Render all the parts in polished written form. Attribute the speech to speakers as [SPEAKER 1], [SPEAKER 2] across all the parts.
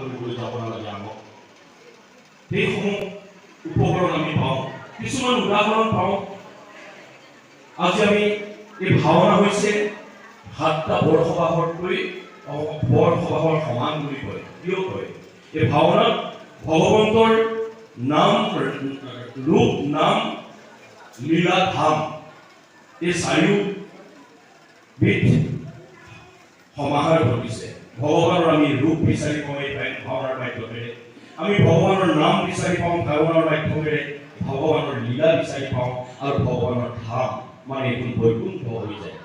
[SPEAKER 1] কৰিবলৈ যাব নালাগে আমাক সেইসমূহ উপকৰণ আমি পাওঁ কিছুমান উদাহৰণ পাওঁ আজি আমি এই ভাওনা হৈছে 7টা বৰসবাহতকৈ বৰসবাহৰ সমান বুলি কয় কিয় কয় এই ভাওনাত ভগৱন্তৰ নাম ৰূপ নাম লীলা ধাম এই চাৰিওবিধ সমাহাৰ ঘটিছে ভগৱানৰ আমি ৰূপ বিচাৰি পাওঁ এই ভাওনাৰ মাধ্যমেৰে আমি ভগৱানৰ নাম বিচাৰি পাওঁ ভাওনাৰ মাধ্যমেৰে ভগৱানৰ লীলা বিচাৰি পাওঁ আৰু ভগৱানৰ ধাম মানে এইটো বৈকুণ্ঠ হৈ যায়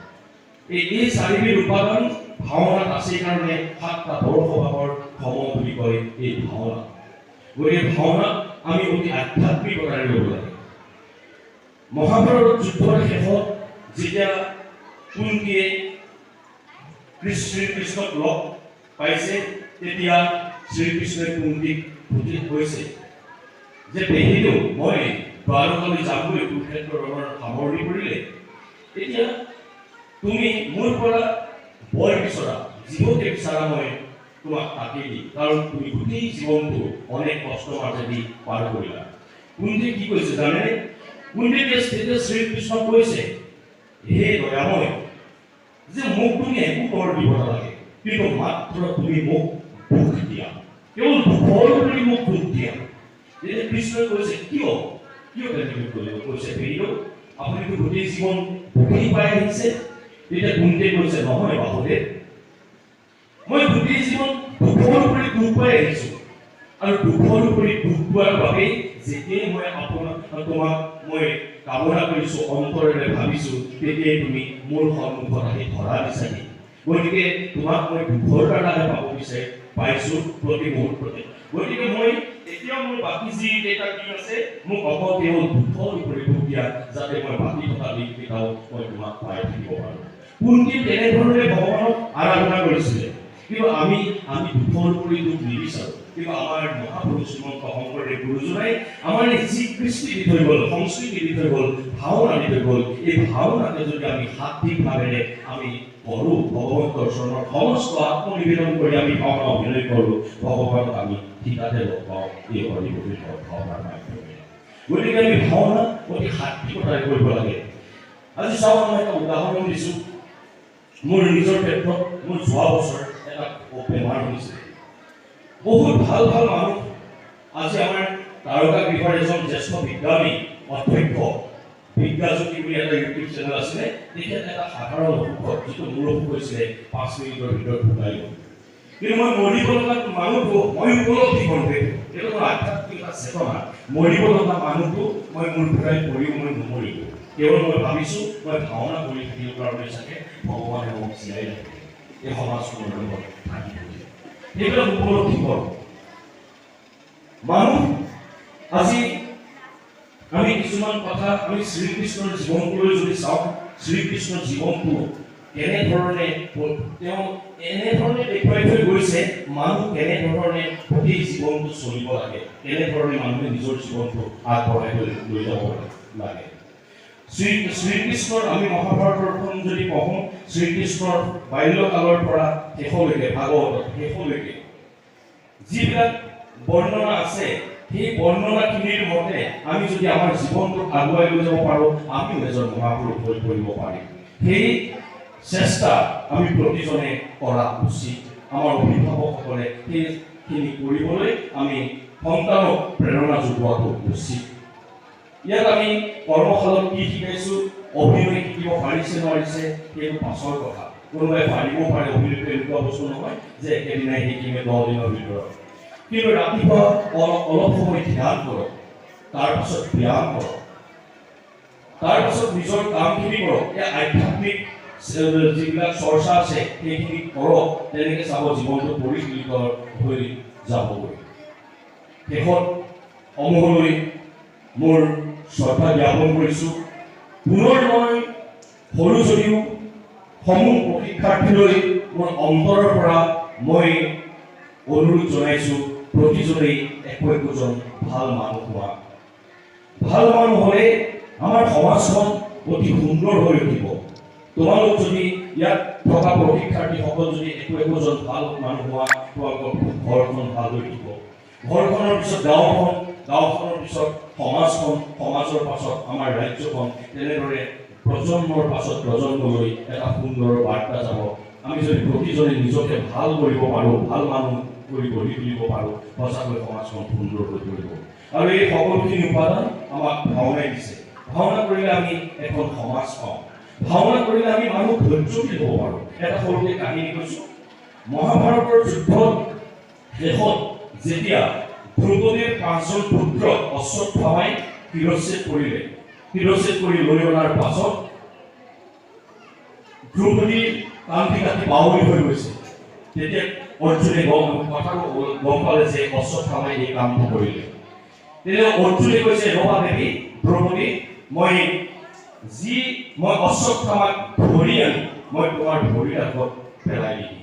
[SPEAKER 1] এই চাৰিবিধ উপাদান ভাওনাত আছে কাৰণে 7টা বৰসবাহৰ সম বুলি কয় এই ভাওনা গতিকে ভাওনাত আমি অতি আধ্যাত্মিকতাৰে ল'ব লাগে মহাভাৰত যুদ্ধৰ শেষত যেতিয়া কুন্তীয়ে শ্ৰীকৃষ্ণক লগ পাইছে তেতিয়া শ্ৰীকৃষ্ণই কুন্তীক সুধি কৈছে যে পেহিদেউ মই দ্বাৰকালৈ যাবলৈ কুৰুক্ষেত্ৰৰ ৰণৰ সামৰণি কৰিলে এতিয়া তুমি মোৰ পৰা বৰ বিচৰা জীৱকে বিচৰা মই তোমাক তাকেই দিম কাৰণ তুমি গোটেই জীৱনটো অনেক কষ্টৰ মাজেদি পাৰ কৰিলা কুন্তীয়ে কি কৈছে জানেনে কুন্তীয়ে শ্ৰীকৃষ্ণক কৈছে হে দয়াময় যে মোক তুমি একো কৰ দিব নালাগে কিন্তু মাত্ৰ তুমি মোক দুখ দিয়া কেৱল দুখৰ বুলি মোক দুখ দিয়া তেতিয়া কৃষ্ণই কৈছে কিয় তেনেকৈ কৈছে পেহিদেউ আপুনিতো গোটেই জীৱন দুখেই পাই আহিছে তেতিয়া কুন্তীয়ে কৈছে নহয় বাহুদেৱ মই গোটেই জীৱন দুখৰ উপৰি দুখ পাই আহিছোঁ আৰু দুখৰ উপৰি দুখ পোৱাৰ বাবেই যেতিয়াই মই তোমাক মই কামনা কৰিছোঁ অন্তৰেৰে ভাবিছোঁ তেতিয়াই তুমি মোৰ সন্মুখত আহি ধৰা দিছাহি গতিকে তোমাক মই দুখৰ দ্বাৰাহে পাব পাইছোঁ প্ৰতি মুহূৰ্ততে গতিকে মই এতিয়াও মোৰ বাকী যি কেইটা দিন আছে মোক অকল কেৱল দুখৰ উপৰি দুখ দিয়া যাতে মই বাকী থকা দিনকেইটাও মই তোমাক পাই থাকিব পাৰোঁ কুন্তী তেনেধৰণে ভগৱানক আৰাধনা কৰিছিলে কিন্তু আমি দুখৰ উপৰি দুখ নিবিচাৰোঁ কিন্তু আমাৰ মহাপুৰুষ শ্ৰীমন্ত শংকৰদেৱ গুৰুজনাই আমাৰ যি কৃষ্টি দি থৈ গ'ল সংস্কৃতি দি থৈ গ'ল ভাওনা দি থৈ গ'ল এই ভাওনাকে যদি আমি সাত্বিকভাৱেৰে আমি কৰোঁ ভগৱন্তৰ চৰণৰ সমস্ত আত্মনিবেদন কৰি আমি ভাওনা অভিনয় কৰোঁ ভগৱানক আমি ঠিকাতে লগ পাওঁ এই হৰিপবিত্ৰ ভাওনাৰ মাধ্যমেৰে গতিকে আমি ভাওনা অতি সাত্বিকতাৰে কৰিব লাগে আজি চাওঁ মই এটা উদাহৰণ দিছোঁ মোৰ নিজৰ ক্ষেত্ৰত মোৰ যোৱা বছৰ এটা বেমাৰ হৈছিলে বহুত ভাল মানুহ আজি আমাৰ তাৰকা গৃহৰ এজন জ্যেষ্ঠ বিজ্ঞানী অধ্যক্ষ বিজ্ঞাজ্যোতি বুলি এটা ইউটিউব চেনেল আছিলে তেখেত এটা সাধাৰণ অসুখত যিটো মূৰ অসুখ হৈছিলে 5 মিনিটৰ ভিতৰত ঢুকাই গ'ল কিন্তু মই মৰিব লগা মানুহটো মই উপলব্ধি কৰোঁ এইটো মোৰ আধ্যাত্মিক চেতনা মৰিব লগা মানুহটো মই মোৰ ঘূৰাই পৰিও মই নমৰিলোঁ কেৱল মই ভাবিছোঁ মই ভাওনা কৰি থাকিব কাৰণে চাগে ভগৱানে মোক জীয়াই ৰাখে এই সমাজখনৰ লগত থাকি এইবিলাক উপলব্ধি কৰোঁ মানুহ আজি আমি কিছুমান কথা আমি শ্ৰীকৃষ্ণৰ জীৱনটোলৈ যদি চাওঁ শ্ৰীকৃষ্ণৰ জীৱনটো কেনেধৰণে তেওঁ এনেধৰণে দেখুৱাই থৈ গৈছে মানুহ কেনেধৰণে গোটেই জীৱনটো চলিব লাগে কেনেধৰণে মানুহে নিজৰ জীৱনটো আগবঢ়াই লৈ যাব লাগে শ্ৰীকৃষ্ণৰ আমি মহাভাৰতখন যদি পঢ়োঁ শ্ৰীকৃষ্ণৰ বাল্যকালৰ পৰা শেষলৈকে ভাগৱতত শেষলৈকে যিবিলাক বৰ্ণনা আছে সেই বৰ্ণনাখিনিৰ মতে আমি যদি আমাৰ জীৱনটোক আগুৱাই লৈ যাব পাৰোঁ আমিও এজন মহাপুৰুষ হৈ পৰিব পাৰিম সেই চেষ্টা আমি প্ৰতিজনে কৰা উচিত আমাৰ অভিভাৱকসকলে সেইখিনি কৰিবলৈ আমি সন্তানক প্ৰেৰণা যোগোৱাটো উচিত ইয়াত আমি কৰ্মশালাত কি শিকাইছোঁ অভিনয় শিকিব পাৰিছে নোৱাৰিছে সেইটো পাছৰ কথা কোনোবাই পাৰিবও পাৰে অভিনয়টো এনেকুৱা বস্তু নহয় যে একেদিনাই শিকিমে 10 দিনৰ ভিতৰত কিন্তু ৰাতিপুৱা অলপ সময় ধ্যান কৰক তাৰপাছত ব্যায়াম কৰক তাৰপাছত নিজৰ কামখিনি কৰক এই আধ্যাত্মিক যিবিলাক চৰ্চা আছে সেইখিনি কৰক তেনেকৈ চাব জীৱনটো পৰিশীলিত হৈ যাবগৈ শেষত সমূহলৈ মোৰ শ্ৰদ্ধা জ্ঞাপন কৰিছোঁ পুনৰ মই সৰু যদিও সমূহ প্ৰশিক্ষাৰ্থীলৈ মোৰ অন্তৰৰ পৰা মই অনুৰোধ জনাইছোঁ প্ৰতিজনেই একোজন ভাল মানুহ হোৱা ভাল মানুহ হ'লে আমাৰ সমাজখন অতি সুন্দৰ হৈ উঠিব তোমালোক যদি ইয়াত থকা প্ৰশিক্ষাৰ্থীসকল যদি একোজন ভাল মানুহ হোৱা তোমালোকৰ ঘৰখন ভাল হৈ থাকিব। ঘৰখনৰ পিছত গাঁওখন, গাঁওখনৰ পিছত সমাজখন, সমাজৰ পাছত আমাৰ ৰাজ্যখন, তেনেদৰে প্ৰজন্মৰ পাছত প্ৰজন্মলৈ এটা সুন্দৰ বাৰ্তা যাব। আমি যদি প্ৰতিজনে নিজকে ভাল কৰিব পাৰোঁ, ভাল মানুহ কৰি গঢ়ি তুলিব পাৰোঁ, সঁচাকৈ সমাজখন সুন্দৰ হৈ পৰিব। আৰু এই সকলোখিনি উপাদান আমাক ভাওনাই দিছে। ভাওনা কৰিলে আমি এখন সমাজ পাওঁ। ভাওনা কৰিলে আমি মানুহ ধৈৰ্যশীল হ'ব পাৰোঁ। এটা সৰুকৈ কাহিনী কৈছোঁ। মহাভাৰতৰ যুদ্ধত শেষত যেতিয়া দ্ৰৌপদীৰ 5জন পুত্ৰ অশ্বত্থামাই শিৰচ্ছেদ কৰিলে, শিৰচ্ছেদ কৰি লৈ অনাৰ পাছত দ্ৰৌপদীৰ কান্ধি কাটি বাৱলী হৈ গৈছে। তেতিয়া অৰ্জুনে কথাটো গম পালে যে অশ্বত্থামাই এই কামটো কৰিলে। তেতিয়া অৰ্জুনে কৈছে, ৰবা দেৱী দ্ৰৌপদী, মই অশ্বত্থামাক ধৰি আনি মই তোমাৰ ভৰিৰ আগত পেলাই দিম।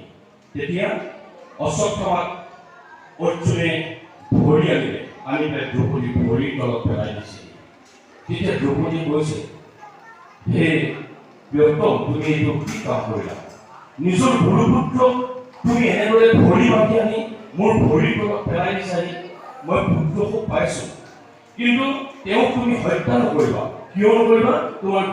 [SPEAKER 1] তেতিয়া অশ্বত্থামাক অৰ্জুনে ধৰি আনিলে, আনি পেলাই দ্ৰৌপদী ভৰিৰ তলত পেলাই দিছিল। তেতিয়া দ্ৰৌপদী কৈছে, হে ব্যক্তম, তুমি এইটো কি কাম কৰিলা? নিজৰ গুৰুপুত্ৰক তুমি এনেদৰে ভৰি বান্ধি আনি মোৰ ভৰিৰ তলত পেলাই দিছাহি। মই পুত্ৰ খুব পাইছোঁ, কিন্তু তেওঁক তুমি হত্যা নকৰিবা। কিয় নকৰিবা? তোমাৰ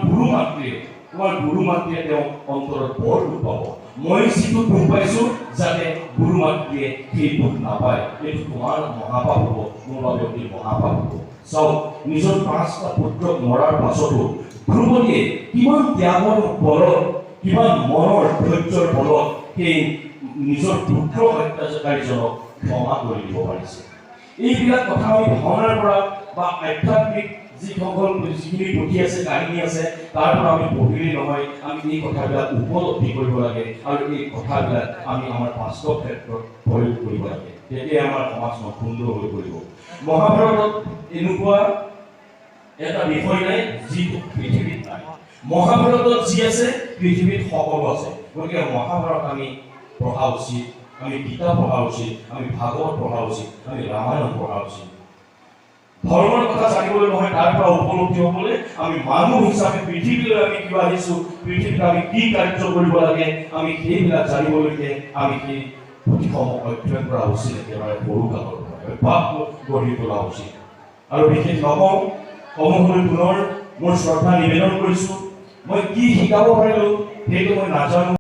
[SPEAKER 1] গুৰু মাতৃয়ে তেওঁ অন্তৰত বৰ দুখ পাব। মই যিটো দুখ পাইছোঁ, যাতে গুৰু মাতৃয়ে সেই দুখ নাপায়, এইটো তোমাৰ মহাপাপ হ'ব, মোৰ বাবে অতি মহাপাপ হ'ব। চাওক, নিজৰ 5টা পুত্ৰক মৰাৰ পাছতো দ্ৰৌপদীয়ে কিমান ত্যাগৰ বলত, কিমান মনৰ ধৈৰ্যৰ বলত সেই নিজৰ পুত্ৰ হত্যাকাৰীজনক ক্ষমা কৰি দিব পাৰিছে। এইবিলাক কথা আমি ভাওনাৰ পৰা বা আধ্যাত্মিক যিখিনি পুথি আছে, কাহিনী আছে, তাৰ পৰা আমি পঢ়িলেই নহয়, আমি এই কথাবিলাক উপলব্ধি কৰিব লাগে আৰু এই কথাবিলাক আমি আমাৰ বাস্তৱ ক্ষেত্ৰত প্ৰয়োগ কৰিব লাগে। তেতিয়া আমাৰ সমাজখন সুন্দৰ হৈ পৰিব। মহাভাৰতত এনেকুৱা এটা বিষয় নাই যিটো পৃথিৱীত নাই। মহাভাৰতত যি আছে পৃথিৱীত সকলো আছে। গতিকে মহাভাৰত আমি পঢ়া উচিত, আমি গীতা পঢ়া উচিত, আমি ভাগৱত পঢ়া উচিত, আমি ৰামায়ণ পঢ়া উচিত। ধৰ্মৰ কথা জানিবলৈ নহয়, তাৰ পৰা উপলব্ধি হ'বলৈ আমি মানুহ হিচাপে পৃথিৱীলৈ আমি কিয় আহিছোঁ, পৃথিৱীত আমি কি কাৰ্য কৰিব লাগে, আমি সেইবিলাক জানিবলৈকে আমি সেই পুথিসমূহ অধ্যয়ন কৰা উচিত। একেবাৰে সৰু কালৰ পৰা অভ্যাস গঢ়ি তোলা উচিত। আৰু বিশেষ নকওঁ, সমূহলৈ পুনৰ মোৰ শ্ৰদ্ধা নিবেদন কৰিছোঁ। মই কি শিকাব পাৰিলোঁ সেইটো মই নাজানো।